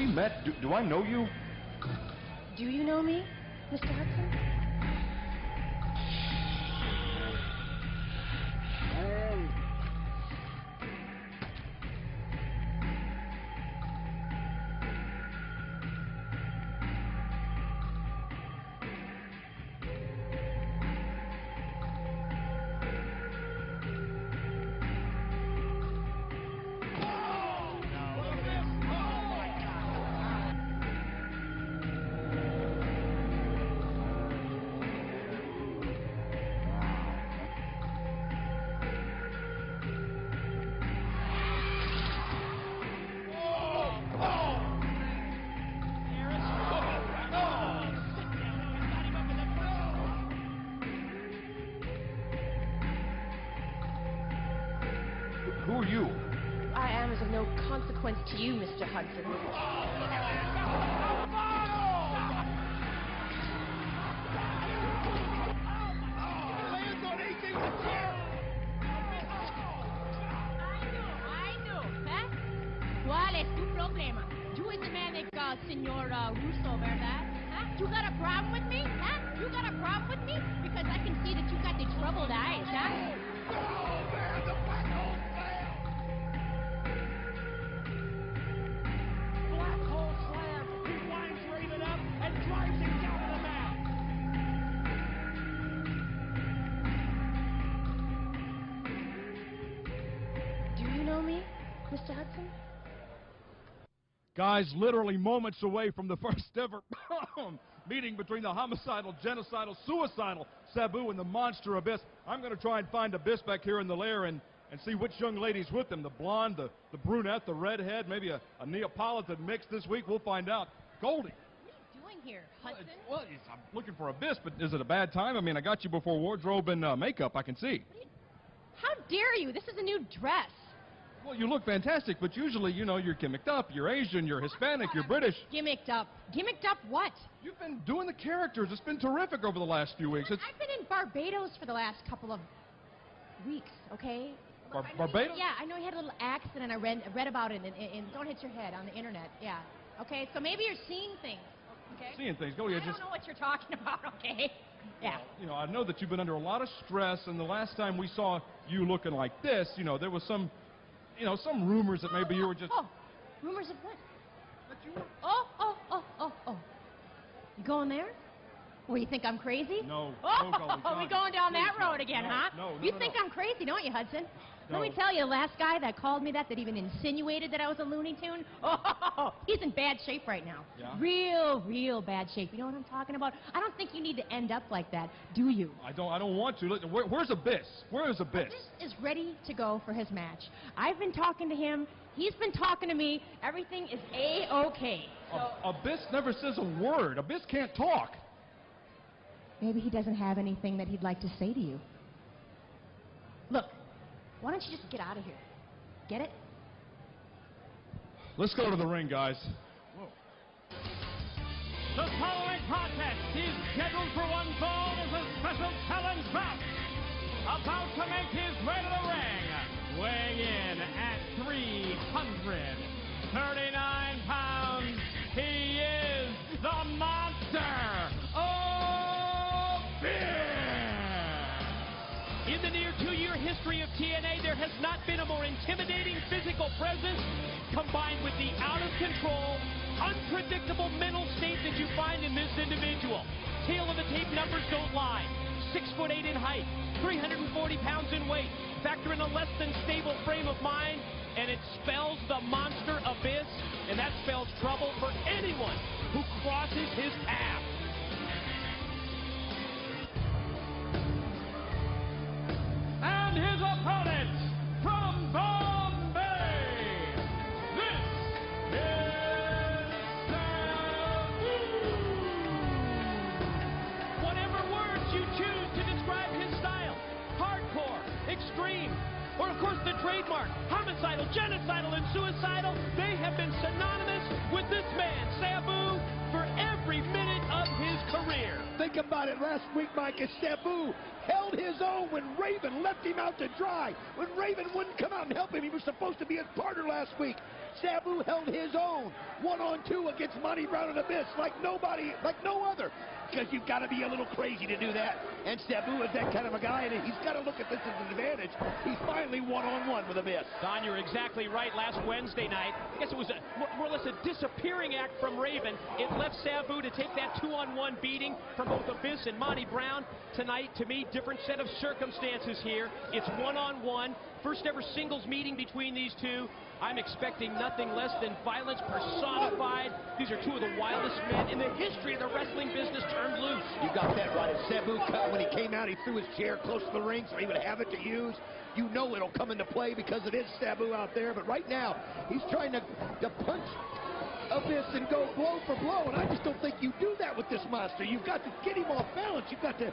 met? Do I know you? Do you know me, Mr. Hudson? Who are you? I am as of no consequence to you, Mr. Hudson. ¿Cuál es tu problema? You is the man they call Senor Russo, ¿verdad? Huh? You got a problem with me? Huh? You got a problem with me? Because I can see that you got the troubled eyes, huh? Oh, man, the black hole slam! Black hole slam! He winds Raven up and drives him down to the mat! Do you know me, Mr. Hudson? Guys, literally moments away from the first ever meeting between the homicidal, genocidal, suicidal Sabu and the monster Abyss. I'm going to try and find Abyss back here in the lair and see which young lady's with him. The blonde, the brunette, the redhead, maybe a Neapolitan mix this week. We'll find out. Goldie. What are you doing here, Hudson? Well, I'm looking for Abyss, but is it a bad time? I mean, I got you before wardrobe and makeup, I can see. How dare you? This is a new dress. Well, you look fantastic, but usually, you know, you're gimmicked up. You're Asian, you're Hispanic, you're British. Gimmicked up. Gimmicked up what? You've been doing the characters. It's been terrific over the last few weeks. I've been in Barbados for the last couple of weeks, okay? Barbados? Yeah, I know you had a little accident. I read about it in Don't Hit Your Head on the internet. Yeah. Okay, so maybe you're seeing things. Okay? Seeing things. Go ahead. I don't know what you're talking about, okay? Yeah. Well, you know, I know that you've been under a lot of stress, and the last time we saw you looking like this, you know, there was some rumors that maybe you were just... Oh, rumors of what? That you were... Oh. You going there? Well, you think I'm crazy? No. Oh, no, Golly, we going down that please, road again, no, huh? No, You think I'm crazy, don't you, Hudson? No. Let me tell you, the last guy that called me that even insinuated that I was a Looney Tune, he's in bad shape right now. Yeah? Real bad shape. You know what I'm talking about? I don't think you need to end up like that, do you? I don't want to. Listen, where's Abyss? Where is Abyss? Abyss is ready to go for his match. I've been talking to him. He's been talking to me. Everything is A-okay. So Abyss never says a word. Abyss can't talk. maybe he doesn't have anything that he'd like to say to you. Look, why don't you just get out of here? Get it? Let's go to the ring, guys. Whoa. The following contest is scheduled for one fall as a special challenge bout. About to make his way to the ring, weighing in at 339 pounds, he is the Monster of Fear. In the near 2-year history of TNA, there has not been a more intimidating physical presence combined with the out-of-control, unpredictable mental state that you find in this individual. Tail of the tape numbers don't lie. 6'8" in height, 340 pounds in weight. Factor in a less than stable frame of mind, and it spells the Monster Abyss, and that spells trouble for anyone who crosses his path. And his opponent from Bombay, this is Sabu. Whatever words you choose to describe his style, hardcore, extreme, or of course the trademark, homicidal, genocidal, and suicidal, they have been synonymous with this man, Sabu, for every minute of his career. Think think about it, last week, Mike, as Sabu held his own when Raven left him out to dry. When Raven wouldn't come out and help him, he was supposed to be his partner last week. Sabu held his own, 1-on-2 against Monty Brown and Abyss like nobody, like no other. Because you've got to be a little crazy to do that. And Sabu is that kind of a guy, and he's got to look at this as an advantage. He's finally one-on-one with Abyss. Don, you're exactly right. Last Wednesday night, I guess it was more or less a disappearing act from Raven. It left Sabu to take that 2-on-1 beating from both Abyss and Monty Brown. Tonight, to me, different set of circumstances here. It's one-on-one. First ever singles meeting between these two. I'm expecting nothing less than violence personified. These are two of the wildest men in the history of the wrestling business turned loose. You got that right. As Sabu cut, when he came out, he threw his chair close to the ring so he would have it to use. You know it'll come into play because it is Sabu out there. But right now, he's trying to punch Abyss and go blow for blow, and I just don't think you do that with this monster. You've got to get him off balance. You've got to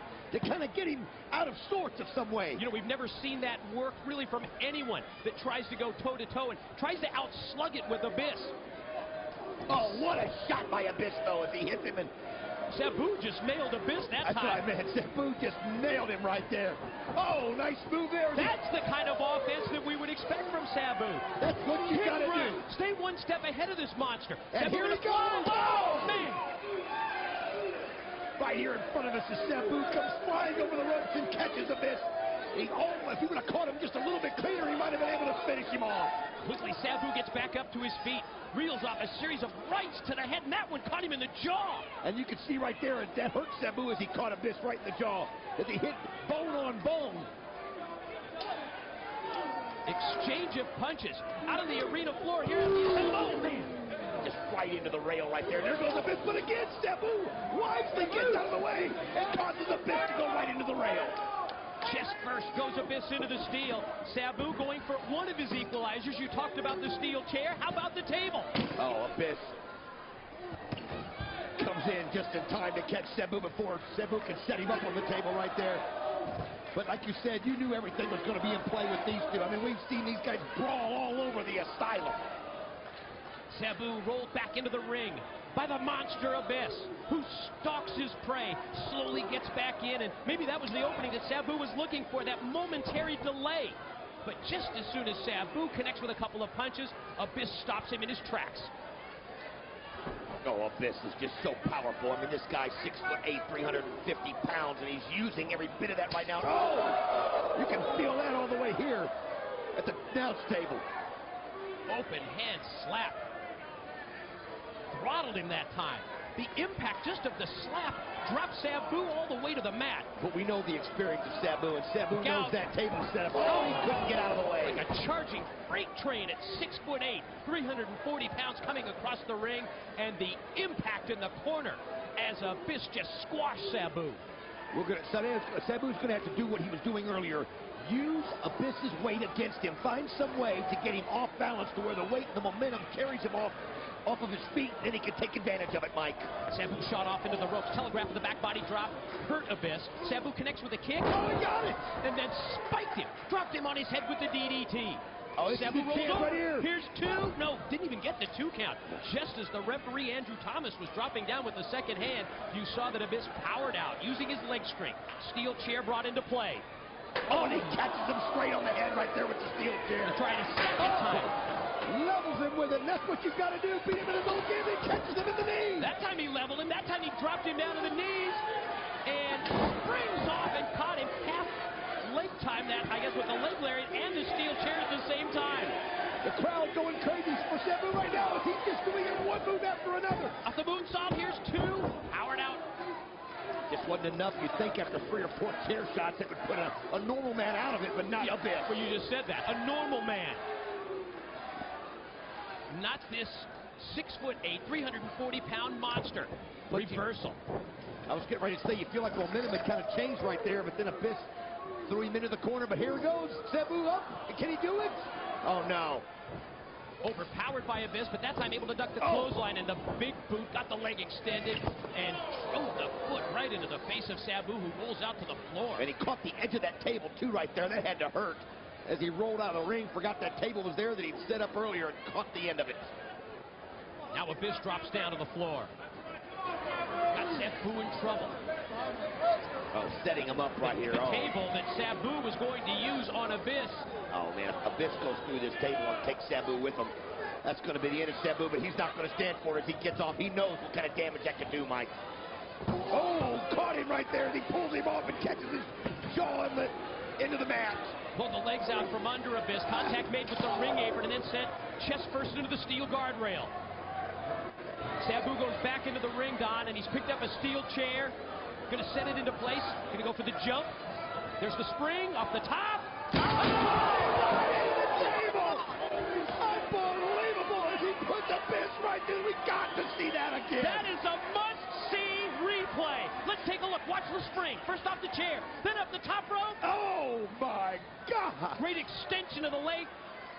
kind of get him out of sorts of some way. You know, we've never seen that work really from anyone that tries to go toe-to-toe and tries to outslug it with Abyss. Oh, what a shot by Abyss, though, as he hits him. And Sabu just nailed Abyss that that's time. That's right, man. Sabu just nailed him right there. Oh, nice move there. That's the kind of offense that we would expect from Sabu. That's what you got to do. Stay one step ahead of this monster. And Sabu here he goes. Oh, man. Right here in front of us as Sabu comes flying over the ropes and catches Abyss. If he would have caught him just a little bit cleaner, he might have been able to finish him off. Quickly, Sabu gets back up to his feet, reels off a series of rights to the head, and that one caught him in the jaw. And you can see right there, that hurt Sabu as he caught Abyss right in the jaw, as he hit bone on bone. Exchange of punches out on the arena floor here at the oh, man. Just right into the rail right there. There goes Abyss, but again, Sabu wisely gets out of the way and causes Abyss to go right into the rail. Chest first goes Abyss into the steel. Sabu going for one of his equalizers. You talked about the steel chair. How about the table? Oh, Abyss comes in just in time to catch Sabu before Sabu can set him up on the table right there. But like you said, you knew everything was going to be in play with these two. I mean, we've seen these guys brawl all over the asylum. Sabu rolled back into the ring by the monster Abyss, who stalks his prey, slowly gets back in, and maybe that was the opening that Sabu was looking for, that momentary delay. But just as soon as Sabu connects with a couple of punches, Abyss stops him in his tracks. Oh, Abyss is just so powerful. I mean, this guy's 6'8", 350 pounds, and he's using every bit of that right now. Oh! You can feel that all the way here at the announce table. Open hand slap. Throttled him that time. The impact just of the slap dropped Sabu all the way to the mat. But we know the experience of Sabu, and Sabu knows that table set up. Oh, he couldn't get out of the way. Like a charging freight train at 6'8", 340 pounds coming across the ring, and the impact in the corner as Abyss just squashed Sabu. Sabu's going to have to do what he was doing earlier. Use Abyss's weight against him. Find some way to get him off balance to where the weight and the momentum carries him off of his feet, then he can take advantage of it, Mike. Sabu shot off into the ropes, telegraphed with the back body drop, hurt Abyss. Sabu connects with a kick. Oh, he got it! And then spiked him, dropped him on his head with the DDT. Oh, Sabu rolled over. Right here. Here's two. No, didn't even get the 2 count. Just as the referee, Andrew Thomas, was dropping down with the second hand, you saw that Abyss powered out, using his leg strength. Steel chair brought into play. Oh, and he catches him straight on the head right there with the steel chair. Trying a second time. Levels him with it, and that's what you've got to do. Beat him in his own game, and catches him in the knees. That time he leveled him. That time he dropped him down to the knees and springs off and caught him half leg time. That, I guess, with the leg lariat and the steel chair at the same time. The crowd going crazy for Sabu right now as he's just doing it one move after another. Off the moonsault, here's 2. Powered out. Just wasn't enough. You'd think after 3 or 4 chair shots that would put a normal man out of it, but not Abyss. Well, you just said that. A normal man. Not this 6'8", 340-pound monster. Reversal. I was getting ready to say, you feel like momentum had kind of changed right there, but then Abyss threw him into the corner. But here it goes. Sabu up. Can he do it? Oh, no. Overpowered by Abyss, but that time able to duck the clothesline, and the big boot got the leg extended and drove the foot right into the face of Sabu, who rolls out to the floor. And he caught the edge of that table, too, right there. That had to hurt. As he rolled out of the ring, forgot that table was there that he'd set up earlier and caught the end of it. Now Abyss drops down to the floor. Got Sabu in trouble. Oh, setting him up right here. The Oh. table that Sabu was going to use on Abyss. Oh, man, Abyss goes through this table and takes Sabu with him. That's going to be the end of Sabu, but he's not going to stand for it as he gets off. He knows what kind of damage that can do, Mike. Oh, caught him right there as he pulls him off and catches his jaw into the mat. Pulled the legs out from under Abyss. Contact made with the ring apron and then sent chest first into the steel guardrail. Sabu goes back into the ring, Don, and he's picked up a steel chair. Going to set it into place. Going to go for the jump. There's the spring off the top. Unbelievable as he puts Abyss right there. We got to see that again. That is a must-see replay. Let's take a look. Watch the spring. First off the chair, then up the top rope. Oh, my God. Great extension of the leg,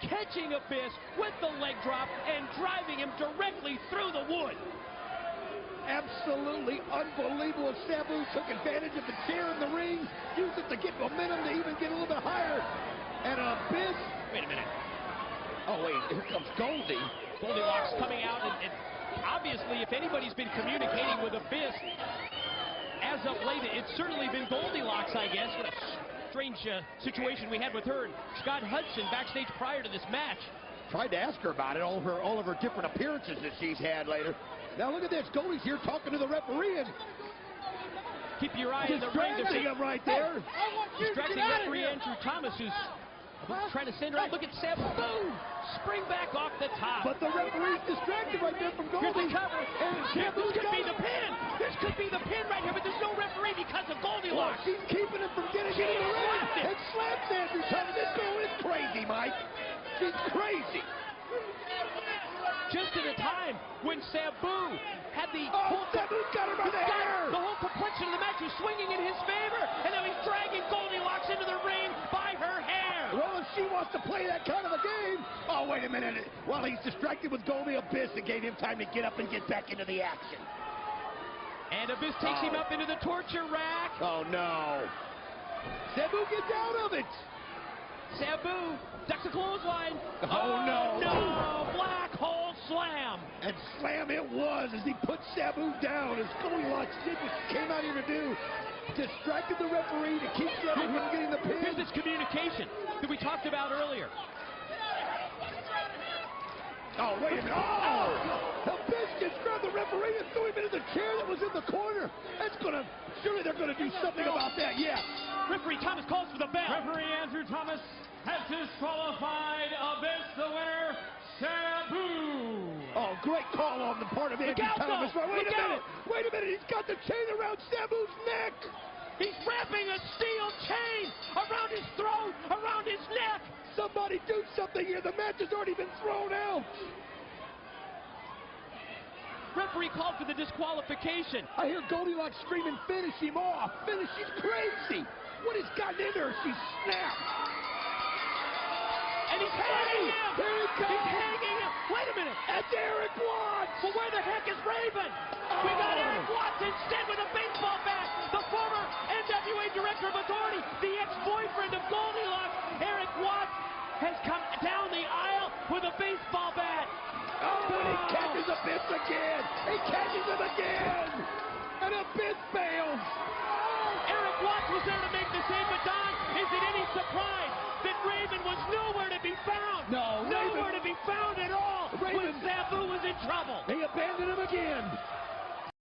catching Abyss with the leg drop and driving him directly through the wood. Absolutely unbelievable. Sabu took advantage of the chair in the ring, used it to get momentum to even get a little bit higher. And Abyss. Wait a minute. Oh, wait, here comes Goldie. Goldilocks coming out, and obviously, if anybody's been communicating with Abyss, as of late, it's certainly been Goldilocks, I guess. What a strange situation we had with her and Scott Hudson backstage prior to this match. Tried to ask her about it, all of her different appearances that she's had later. Now look at this, Goldie's here talking to the referee. And keep your eye on the ring. distracting him right there. Distracting referee Andrew Thomas, who's trying to send her out. Look at Sabu. Boom! Spring back off the top. But the referee's distracted right there from Here's the Goldie. cover. And This Sabu's could be got the pin. This could be the pin right here, but there's no referee because of Goldilocks. She's keeping him from getting She into the ring. slapped him. And slaps Andrew Thomas. This girl is crazy, Mike. She's crazy. Just at a time when Sabu had the Sabu's got her by the hair. the whole complexion of the match was swinging in his favor, and now he's dragging Goldilocks into the ring by her hair. Well, if she wants to play that kind of a game. Oh, wait a minute. While he's distracted with Goldie, Abyss, it gave him time to get up and get back into the action. And Abyss takes him up into the torture rack. Oh, no. Sabu gets out of it. Sabu ducks a clothesline. Oh, no. No, black hole slam. And slam it was as he put Sabu down. As Goldilocks did what she came out here to do. Distracted the referee to keep Sabu from getting the pin. Here's this communication that we talked about earlier. Oh, wait a minute. Oh! Abyss just grabbed the referee and threw him into the chair that was in the corner. Surely they're going to do something about that, yes. Referee Thomas calls for the bell. Referee Andrew Thomas has disqualified Abyss, the winner, Sabu. Oh, great call on the part of Andrew Thomas. Wait a minute. He's got the chain around Sabu's neck. He's wrapping a steel chain around his throat, around his neck. Somebody do something here. The match has already been thrown out. Referee called for the disqualification. I hear Goldilocks screaming, finish him off. Finish, she's crazy. What has gotten into her? She's snapped. And he's hanging him. Here he comes. He's hanging him. Wait a minute. That's Eric Watts. Well, where the heck is Raven? We got Eric Watts instead with a baseball bat. The former NWA Director of Authority, the ex-boyfriend of Goldilocks, Eric Watts, has come down the aisle with a baseball bat. Oh, and he catches Abyss again. He catches him again. And Abyss fails. Eric Watts was there to make the save, but Don, is it any surprise that Raven was nowhere to be found? No, nowhere to be found at all when Sabu was in trouble. He abandoned him again.